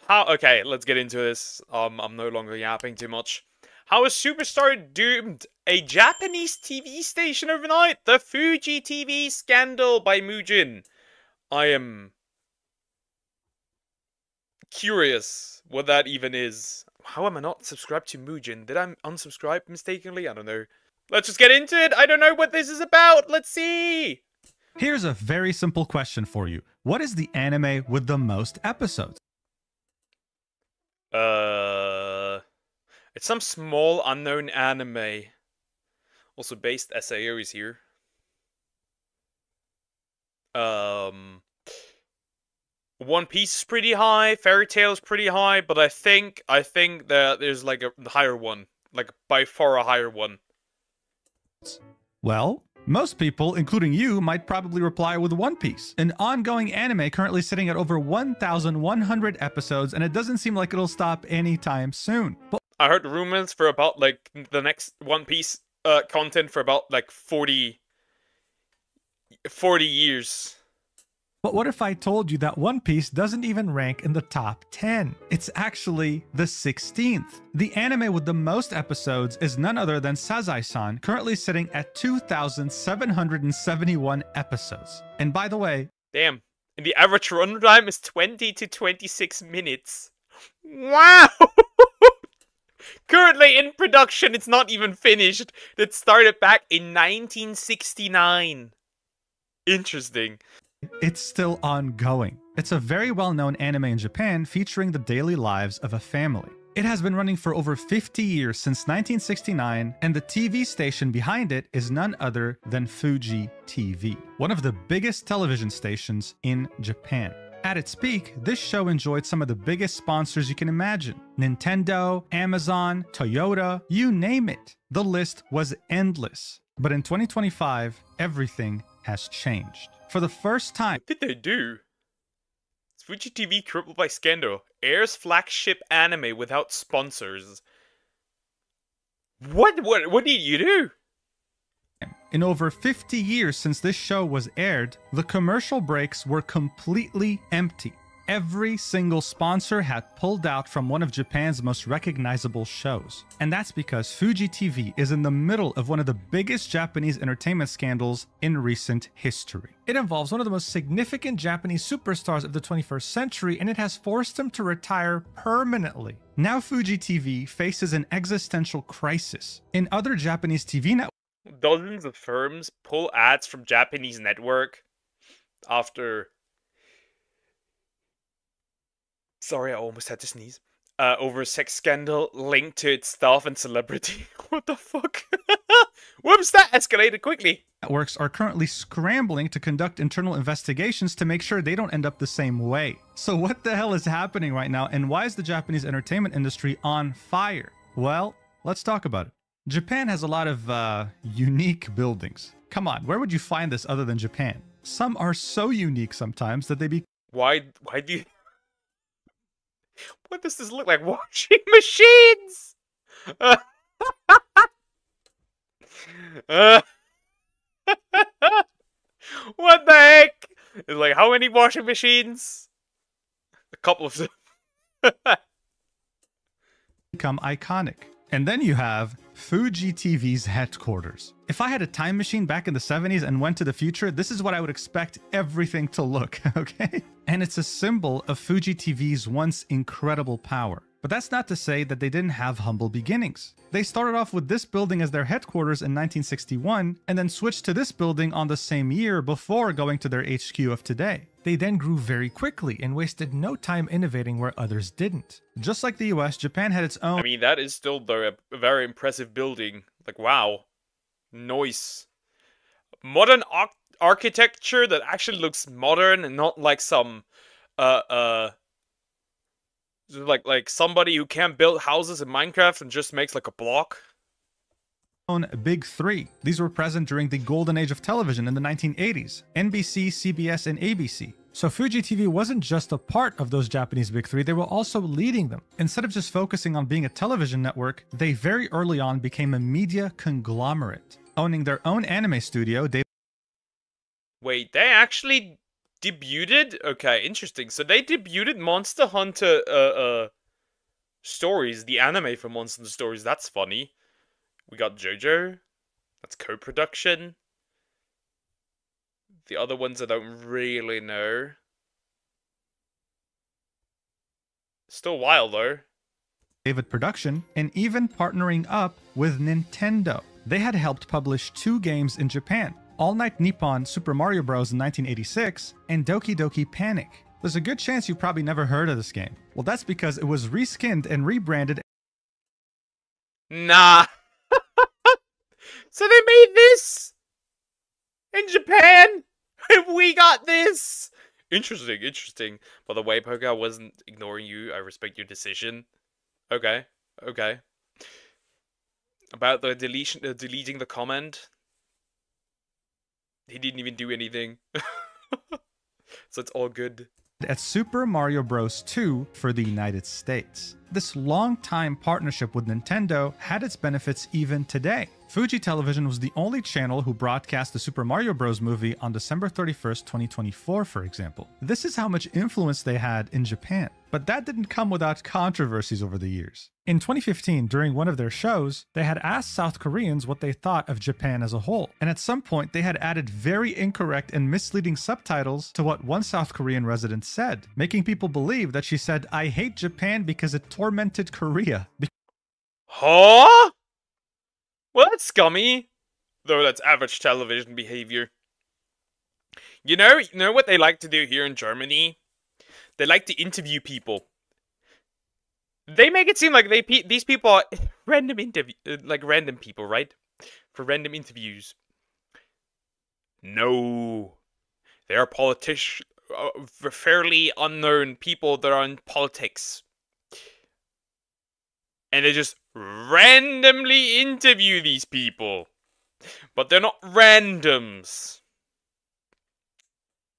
Okay, let's get into this. I'm no longer yapping too much. How is Superstar doomed a Japanese TV station overnight? The Fuji TV scandal by Mujin. I am curious what that even is. How am I not subscribed to Mujin? Did I unsubscribe mistakenly? I don't know. Let's just get into it. I don't know what this is about. Let's see. Here's a very simple question for you. What is the anime with the most episodes? It's some small unknown anime. Also based SAO is here. One Piece is pretty high, Fairy Tail is pretty high, but I think that there's like a higher one, like by far a higher one. Well, most people, including you, might probably reply with One Piece, an ongoing anime currently sitting at over 1,100 episodes, and it doesn't seem like it'll stop anytime soon. But I heard rumors for about like the next One Piece content for about like 40 years. But what if I told you that One Piece doesn't even rank in the top 10? It's actually the 16th. The anime with the most episodes is none other than Sazae-san, currently sitting at 2,771 episodes. And by the way... Damn. And the average runtime is 20 to 26 minutes. Wow! Currently in production, it's not even finished. It started back in 1969. Interesting. It's still ongoing. It's a very well-known anime in Japan featuring the daily lives of a family. It has been running for over 50 years since 1969, and the TV station behind it is none other than Fuji TV, one of the biggest television stations in Japan. At its peak, this show enjoyed some of the biggest sponsors you can imagine. Nintendo, Amazon, Toyota, you name it. The list was endless. But in 2025, everything has changed. For the first time... What did they do? Fuji TV crippled by scandal. Airs flagship anime without sponsors. What did you do? In over 50 years since this show was aired, the commercial breaks were completely empty. Every single sponsor had pulled out from one of Japan's most recognizable shows. And that's because Fuji TV is in the middle of one of the biggest Japanese entertainment scandals in recent history. It involves one of the most significant Japanese superstars of the 21st century, and it has forced him to retire permanently. Now Fuji TV faces an existential crisis. In other Japanese TV networks, dozens of firms pull ads from Japanese network after... Sorry, I almost had to sneeze. Over a sex scandal linked to its staff and celebrity. What the fuck? Whoops, that escalated quickly. Networks are currently scrambling to conduct internal investigations to make sure they don't end up the same way. So what the hell is happening right now, and why is the Japanese entertainment industry on fire? Well, let's talk about it. Japan has a lot of unique buildings. Come on, where would you find this other than Japan? Some are so unique sometimes that they be... Why do you... What does this look like? Washing machines! What the heck? It's like, how many washing machines? A couple of them. Become iconic. And then you have Fuji TV's headquarters. If I had a time machine back in the 70s and went to the future, this is what I would expect everything to look, okay? And it's a symbol of Fuji TV's once incredible power. But that's not to say that they didn't have humble beginnings. They started off with this building as their headquarters in 1961, and then switched to this building on the same year before going to their HQ of today. They then grew very quickly and wasted no time innovating where others didn't. Just like the US, Japan had its own... I mean, that is still a very impressive building. Like, wow. Nice. Modern architecture that actually looks modern and not like some... like somebody who can't build houses in Minecraft and just makes like a block. Big Three. These were present during the golden age of television in the 1980s. NBC, CBS, and ABC. So Fuji TV wasn't just a part of those Japanese Big Three, they were also leading them. Instead of just focusing on being a television network, they very early on became a media conglomerate. Owning their own anime studio, they... Wait, they actually debuted? Okay, interesting. So they debuted Monster Hunter Stories, the anime for Monster Hunter Stories. That's funny. We got JoJo. That's co-production. The other ones I don't really know. Still wild though. David Production, and even partnering up with Nintendo. They had helped publish 2 games in Japan, All Night Nippon Super Mario Bros. In 1986 and Doki Doki Panic. There's a good chance you've probably never heard of this game. Well, that's because it was reskinned and rebranded. Nah. So they made this in Japan? We got this! Interesting, interesting. By the way, Poker, I wasn't ignoring you. I respect your decision. Okay, okay. About the deleting the comment. He didn't even do anything. So it's all good. At Super Mario Bros. 2 for the United States. This long-time partnership with Nintendo had its benefits even today. Fuji Television was the only channel who broadcast the Super Mario Bros. Movie on December 31st, 2024, for example. This is how much influence they had in Japan. But that didn't come without controversies over the years. In 2015, during one of their shows, they had asked South Koreans what they thought of Japan as a whole. And at some point, they had added very incorrect and misleading subtitles to what one South Korean resident said, making people believe that she said, "I hate Japan because it tormented Korea." Huh? Well, that's scummy. Though that's average television behavior. You know what they like to do here in Germany? They like to interview people. They make it seem like these people are random random people, right? For random interviews. No. They are fairly unknown people that are in politics. And they just randomly interview these people. But they're not randoms.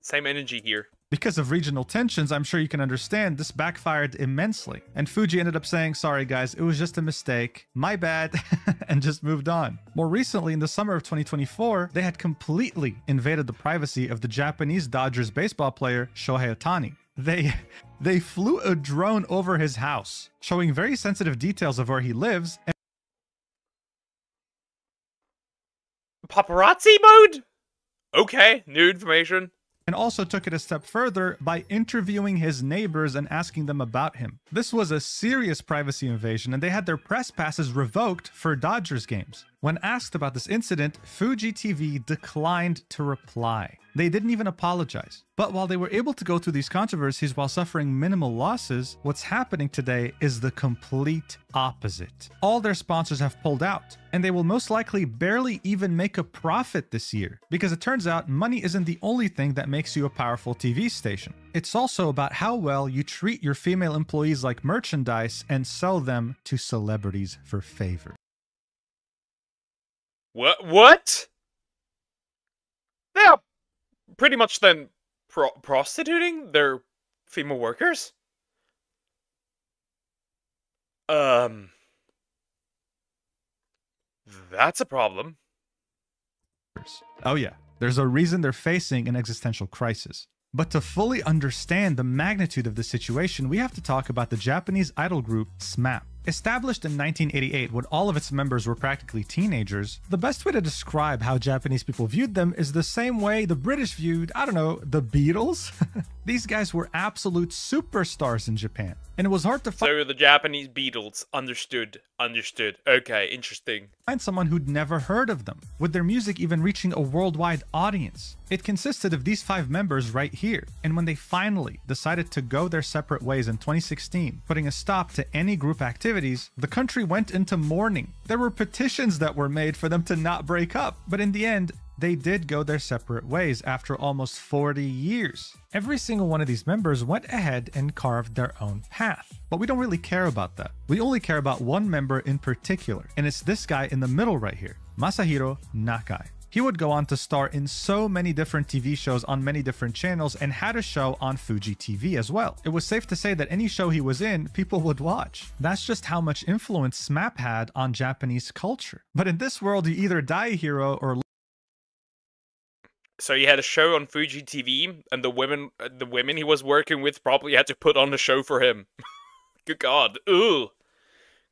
Same energy here. Because of regional tensions, I'm sure you can understand, this backfired immensely. And Fuji ended up saying, "Sorry guys, it was just a mistake. My bad," and just moved on. More recently, in the summer of 2024, they had completely invaded the privacy of the Japanese Dodgers baseball player Shohei Ohtani. They flew a drone over his house, showing very sensitive details of where he lives. And paparazzi mode? Okay, new information. And also took it a step further by interviewing his neighbors and asking them about him. This was a serious privacy invasion, and they had their press passes revoked for Dodgers games. When asked about this incident, Fuji TV declined to reply. They didn't even apologize. But while they were able to go through these controversies while suffering minimal losses, what's happening today is the complete opposite. All their sponsors have pulled out, and they will most likely barely even make a profit this year, because it turns out money isn't the only thing that makes you a powerful TV station. It's also about how well you treat your female employees like merchandise and sell them to celebrities for favor. What? They are pretty much then prostituting their female workers? That's a problem. Oh yeah, there's a reason they're facing an existential crisis. But to fully understand the magnitude of the situation, we have to talk about the Japanese idol group SMAP. Established in 1988 when all of its members were practically teenagers, the best way to describe how Japanese people viewed them is the same way the British viewed, I don't know, the Beatles? These guys were absolute superstars in Japan, and it was hard to So the Japanese Beatles, understood. Okay, interesting. Find someone who'd never heard of them, with their music even reaching a worldwide audience. It consisted of these 5 members right here, and when they finally decided to go their separate ways in 2016, putting a stop to any group activities, the country went into mourning. There were petitions that were made for them to not break up, but in the end, they did go their separate ways after almost 40 years. Every single one of these members went ahead and carved their own path. But we don't really care about that. We only care about one member in particular, and it's this guy in the middle right here, Masahiro Nakai. He would go on to star in so many different TV shows on many different channels and had a show on Fuji TV as well. It was safe to say that any show he was in, people would watch. That's just how much influence SMAP had on Japanese culture. But in this world, you either die a hero or So he had a show on Fuji TV, and the women he was working with probably had to put on the show for him. Good God. Ooh.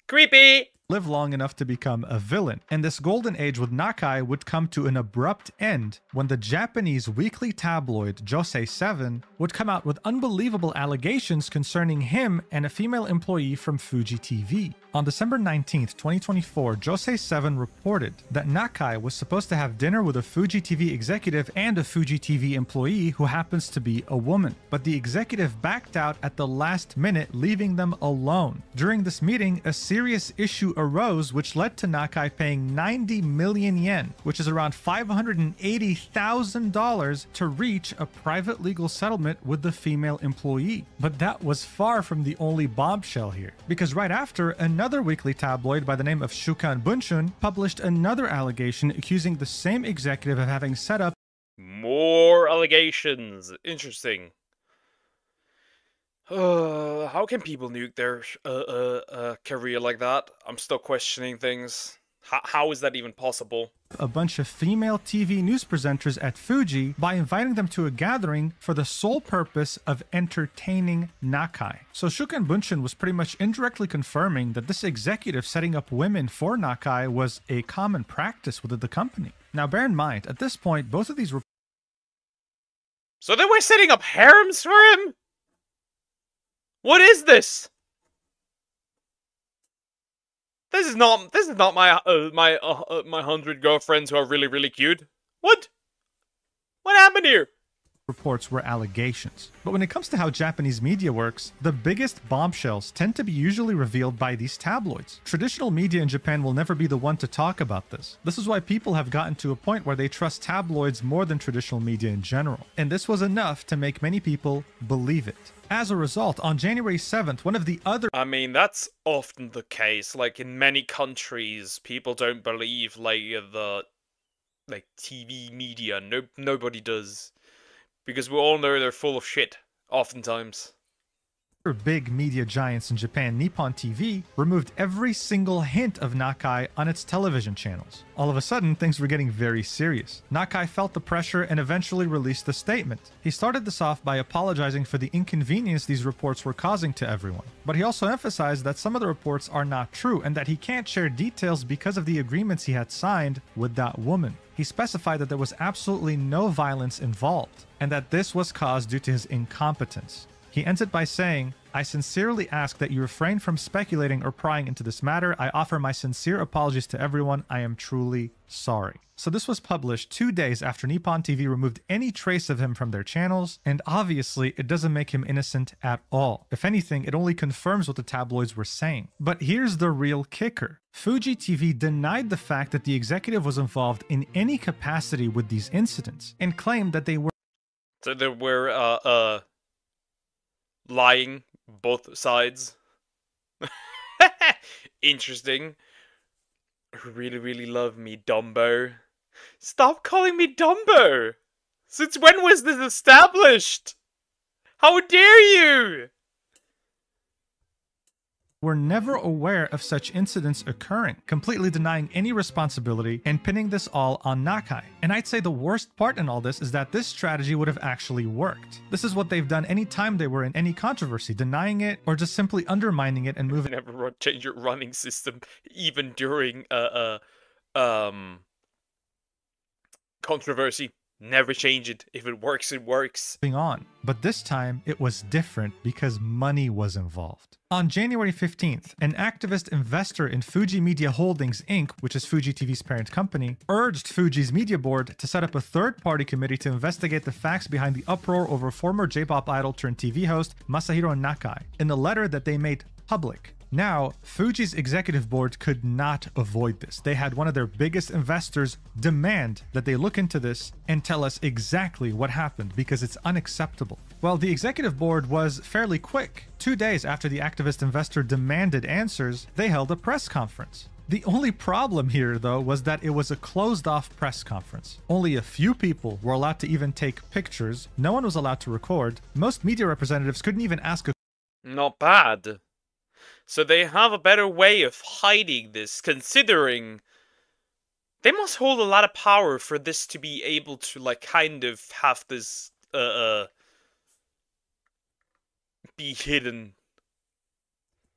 Creepy. Live long enough to become a villain, and this golden age with Nakai would come to an abrupt end when the Japanese weekly tabloid Josei 7 would come out with unbelievable allegations concerning him and a female employee from Fuji TV. On December 19th, 2024, Josei 7 reported that Nakai was supposed to have dinner with a Fuji TV executive and a Fuji TV employee who happens to be a woman, but the executive backed out at the last minute, leaving them alone. During this meeting, a serious issue arose which led to Nakai paying 90 million yen, which is around $580,000, to reach a private legal settlement with the female employee. But that was far from the only bombshell here, because right after, another weekly tabloid by the name of Shukan Bunshun published another allegation accusing the same executive of having set up more allegations. Interesting. How can people nuke their career like that? I'm still questioning things. How is that even possible? A bunch of female TV news presenters at Fuji by inviting them to a gathering for the sole purpose of entertaining Nakai. So Shukan Bunshun was pretty much indirectly confirming that this executive setting up women for Nakai was a common practice within the company. Now bear in mind, at this point, both of these So they were setting up harems for him? What is this? This is not my 100 girlfriends who are really cute. What? What happened here? reports were allegations. But when it comes to how Japanese media works, the biggest bombshells tend to be usually revealed by these tabloids. Traditional media in Japan will never be the one to talk about this. This is why people have gotten to a point where they trust tabloids more than traditional media in general. And this was enough to make many people believe it. As a result, on January 7th, one of the other... I mean, that's often the case. Like, in many countries, people don't believe, like, the TV media. Nobody does. Because we all know they're full of shit, oftentimes. Big media giants in Japan, Nippon TV, removed every single hint of Nakai on its television channels. All of a sudden, things were getting very serious. Nakai felt the pressure and eventually released a statement. He started this off by apologizing for the inconvenience these reports were causing to everyone. But he also emphasized that some of the reports are not true and that he can't share details because of the agreements he had signed with that woman. He specified that there was absolutely no violence involved, and that this was caused due to his incompetence. He ends it by saying, "I sincerely ask that you refrain from speculating or prying into this matter. I offer my sincere apologies to everyone. I am truly sorry." So this was published 2 days after Nippon TV removed any trace of him from their channels, and obviously it doesn't make him innocent at all. If anything, it only confirms what the tabloids were saying. But here's the real kicker. Fuji TV denied the fact that the executive was involved in any capacity with these incidents, and claimed that they were... So they were, lying, both sides. Interesting. Really love me, Dumbo. Stop calling me Dumbo! Since when was this established? How dare you! were never aware of such incidents occurring, completely denying any responsibility and pinning this all on Nakai. And I'd say the worst part in all this is that this strategy would have actually worked. This is what they've done anytime they were in any controversy, denying it or just simply undermining it and moving... Never change your running system, even during controversy. Never change it. If it works, it works. On. But this time, it was different because money was involved. On January 15th, an activist investor in Fuji Media Holdings Inc., which is Fuji TV's parent company, urged Fuji's media board to set up a third-party committee to investigate the facts behind the uproar over former J-pop idol turned TV host Masahiro Nakai, in the letter that they made public. Now, Fuji's executive board could not avoid this. They had one of their biggest investors demand that they look into this and tell us exactly what happened because it's unacceptable. Well, the executive board was fairly quick. 2 days after the activist investor demanded answers, they held a press conference. The only problem here, though, was that it was a closed-off press conference. Only a few people were allowed to even take pictures. No one was allowed to record. Most media representatives couldn't even ask a... Not bad. So they have a better way of hiding this, considering They must hold a lot of power for this to be able to, like, kind of have this, be hidden.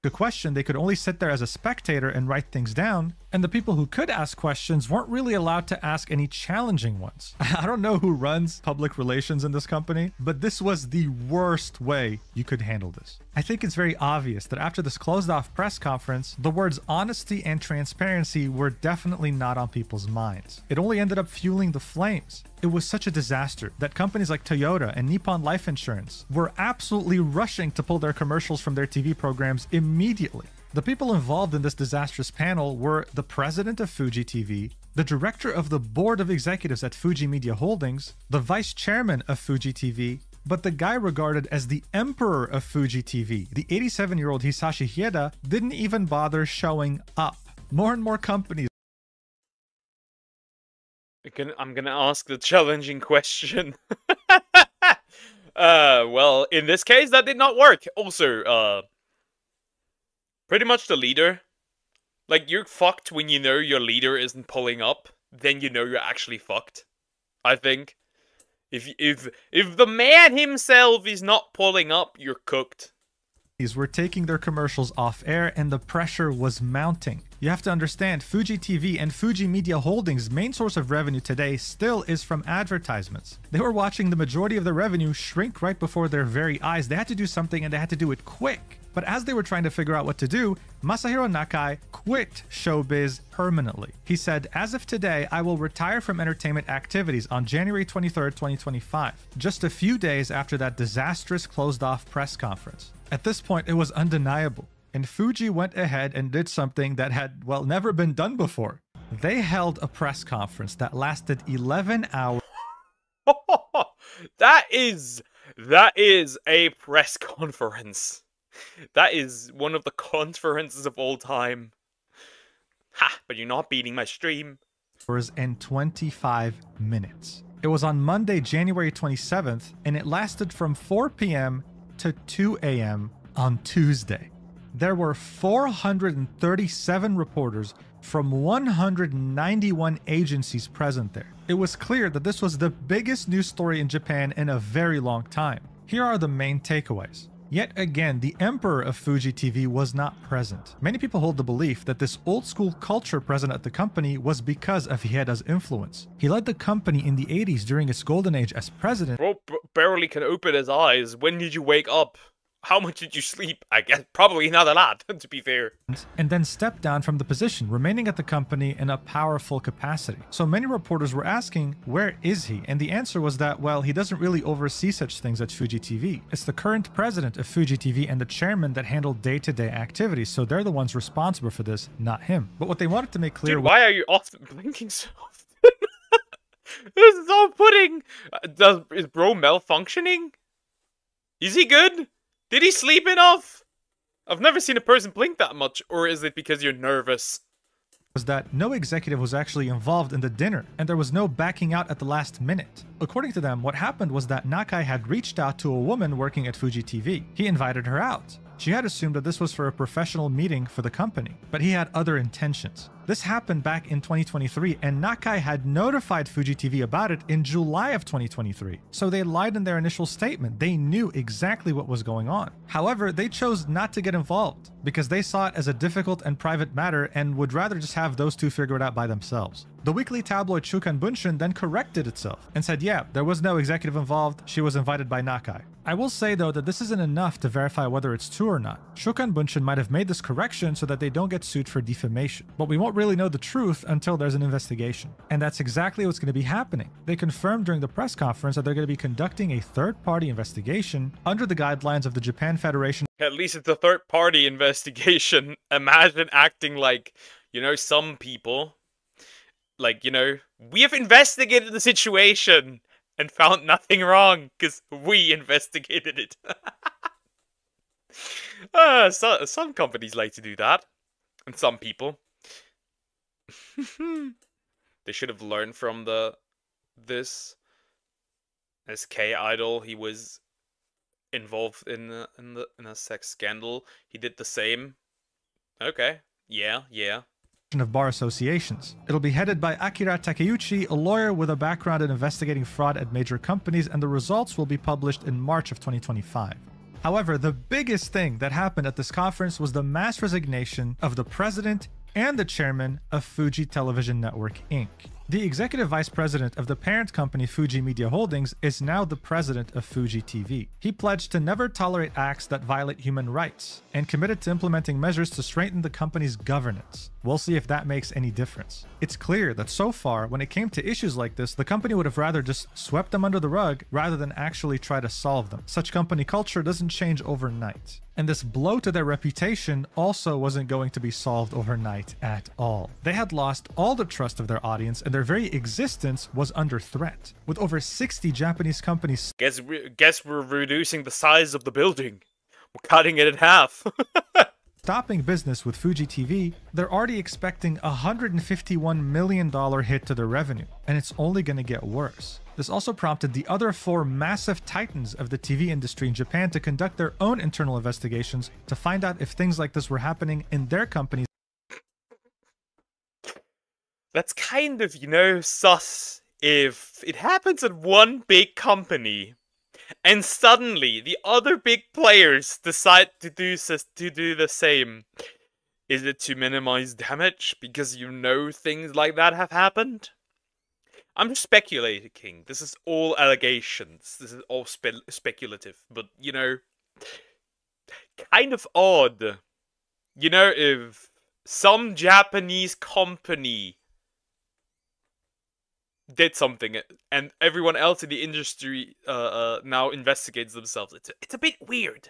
A question, they could only sit there as a spectator and write things down, and the people who could ask questions weren't really allowed to ask any challenging ones. I don't know who runs public relations in this company, but this was the worst way you could handle this. I think it's very obvious that after this closed off press conference, the words honesty and transparency were definitely not on people's minds. It only ended up fueling the flames. It was such a disaster that companies like Toyota and Nippon Life Insurance were absolutely rushing to pull their commercials from their TV programs immediately. The people involved in this disastrous panel were the president of Fuji TV, the director of the board of executives at Fuji Media Holdings, the vice chairman of Fuji TV, but the guy regarded as the emperor of Fuji TV, the 87-year-old Hisashi Hieda, didn't even bother showing up. More and more companies. I'm gonna ask the challenging question. Well, in this case, that did not work. Also, pretty much the leader. Like, you're fucked when you know your leader isn't pulling up. Then you know you're actually fucked. I think. If the man himself is not pulling up, you're cooked. Were taking their commercials off air and the pressure was mounting. You have to understand, Fuji TV and Fuji Media Holdings' main source of revenue today still is from advertisements. They were watching the majority of their revenue shrink right before their very eyes. They had to do something and they had to do it quick. But as they were trying to figure out what to do, Masahiro Nakai quit showbiz permanently. He said, "As of today, I will retire from entertainment activities on January 23rd, 2025, just a few days after that disastrous closed-off press conference." At this point, it was undeniable, and Fuji went ahead and did something that had, well, never been done before. They held a press conference that lasted 11 hours. That is a press conference. That is one of the conferences of all time. Ha! But you're not beating my stream. And 25 minutes. It was on Monday, January 27th, and it lasted from 4 p.m. to 2 a.m. on Tuesday. There were 437 reporters from 191 agencies present there. It was clear that this was the biggest news story in Japan in a very long time. Here are the main takeaways. Yet again, the emperor of Fuji TV was not present. Many people hold the belief that this old school culture present at the company was because of Hieda's influence. He led the company in the 80s during its golden age as president. Bro barely can open his eyes. When did you wake up? How much did you sleep? I guess probably not a lot, to be fair. And then stepped down from the position, remaining at the company in a powerful capacity. So many reporters were asking, where is he? And the answer was that, well, he doesn't really oversee such things at Fuji TV. It's the current president of Fuji TV and the chairman that handle day-to-day activities, so they're the ones responsible for this, not him. But what they wanted to make clear— Dude, why are you often blinking so often? This is all pudding. Is bro malfunctioning? Is he good? Did he sleep enough? I've never seen a person blink that much, or is it because you're nervous? Was that no executive was actually involved in the dinner, and there was no backing out at the last minute. According to them, what happened was that Nakai had reached out to a woman working at Fuji TV. He invited her out. She had assumed that this was for a professional meeting for the company, but he had other intentions. This happened back in 2023, and Nakai had notified Fuji TV about it in July of 2023. So they lied in their initial statement. They knew exactly what was going on. However, they chose not to get involved because they saw it as a difficult and private matter and would rather just have those two figure it out by themselves. The weekly tabloid Shukan Bunshin then corrected itself and said, yeah, there was no executive involved. She was invited by Nakai. I will say though that this isn't enough to verify whether it's true or not. Shukan Bunshin might have made this correction so that they don't get sued for defamation, but we won't really know the truth until there's an investigation. And that's exactly what's going to be happening. They confirmed during the press conference that they're going to be conducting a third-party investigation under the guidelines of the Japan Federation. At least it's a third-party investigation. Imagine acting like, you know, some people, like, you know, we have investigated the situation and found nothing wrong because we investigated it. Some companies like to do that, and some people. They should have learned from this SK idol. He was involved in a sex scandal. He did the same. Okay, yeah. of bar associations. It'll be headed by Akira Takeuchi, a lawyer with a background in investigating fraud at major companies, and the results will be published in March of 2025. However, the biggest thing that happened at this conference was the mass resignation of the president and the chairman of Fuji Television Network Inc. The executive vice president of the parent company Fuji Media Holdings is now the president of Fuji TV. He pledged to never tolerate acts that violate human rights and committed to implementing measures to strengthen the company's governance. We'll see if that makes any difference. It's clear that so far, when it came to issues like this, the company would have rather just swept them under the rug rather than actually try to solve them. Such company culture doesn't change overnight. And this blow to their reputation also wasn't going to be solved overnight at all. They had lost all the trust of their audience, and their very existence was under threat. With over 60 Japanese companies... Guess we're reducing the size of the building. We're cutting it in half. stopping business with Fuji TV, they're already expecting a $151 million hit to their revenue, and it's only going to get worse. This also prompted the other four massive titans of the TV industry in Japan to conduct their own internal investigations to find out if things like this were happening in their companies. That's kind of, sus if it happens at one big company and suddenly the other big players decide to do the same. Is it to minimize damage because things like that have happened? I'm just speculating. This is all allegations. This is all speculative. But, kind of odd. If some Japanese company did something and everyone else in the industry now investigates themselves, it's a bit weird,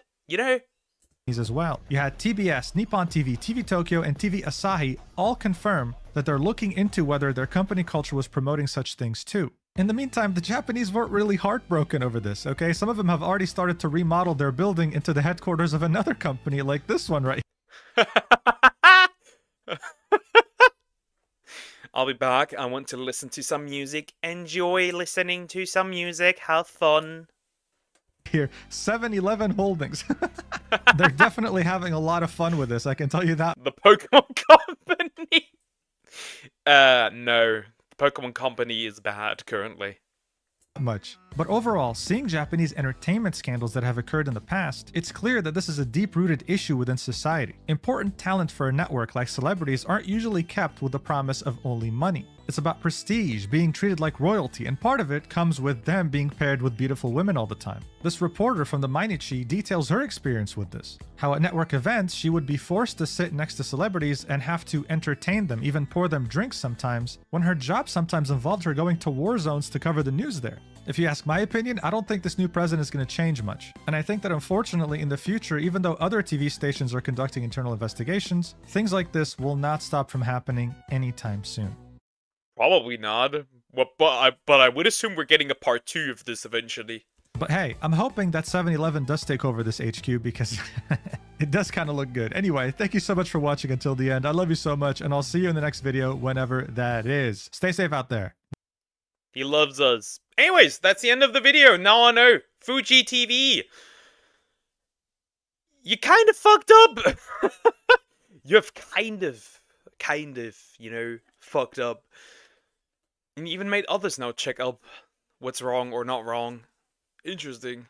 As well. You had TBS, Nippon TV, TV Tokyo, and TV Asahi all confirm that they're looking into whether their company culture was promoting such things too. In the meantime, the Japanese weren't really heartbroken over this, okay? Some of them have already started to remodel their building into the headquarters of another company like this one right here. I'll be back. I want to listen to some music. Enjoy listening to some music. Have fun. Here, 7-Eleven Holdings. They're definitely having a lot of fun with this, I can tell you that. The Pokemon Company? No. The Pokemon Company is bad currently. Much. But overall, seeing Japanese entertainment scandals that have occurred in the past, it's clear that this is a deep-rooted issue within society. Important talent for a network like celebrities aren't usually kept with the promise of only money. It's about prestige, being treated like royalty, and part of it comes with them being paired with beautiful women all the time. This reporter from the Mainichi details her experience with this. How at network events, she would be forced to sit next to celebrities and have to entertain them, even pour them drinks sometimes, when her job sometimes involved her going to war zones to cover the news there. If you ask my opinion, I don't think this new president is going to change much. And I think that unfortunately in the future, even though other TV stations are conducting internal investigations, things like this will not stop from happening anytime soon. Probably not. But I would assume we're getting a part 2 of this eventually. But hey, I'm hoping that 7-Eleven does take over this HQ because it does kind of look good. Anyway, thank you so much for watching until the end. I love you so much, and I'll see you in the next video whenever that is. Stay safe out there. He loves us. Anyways, that's the end of the video. Now I know. Fuji TV. You kind of fucked up. You have kind of, fucked up. And you even made others now check up what's wrong or not wrong. Interesting.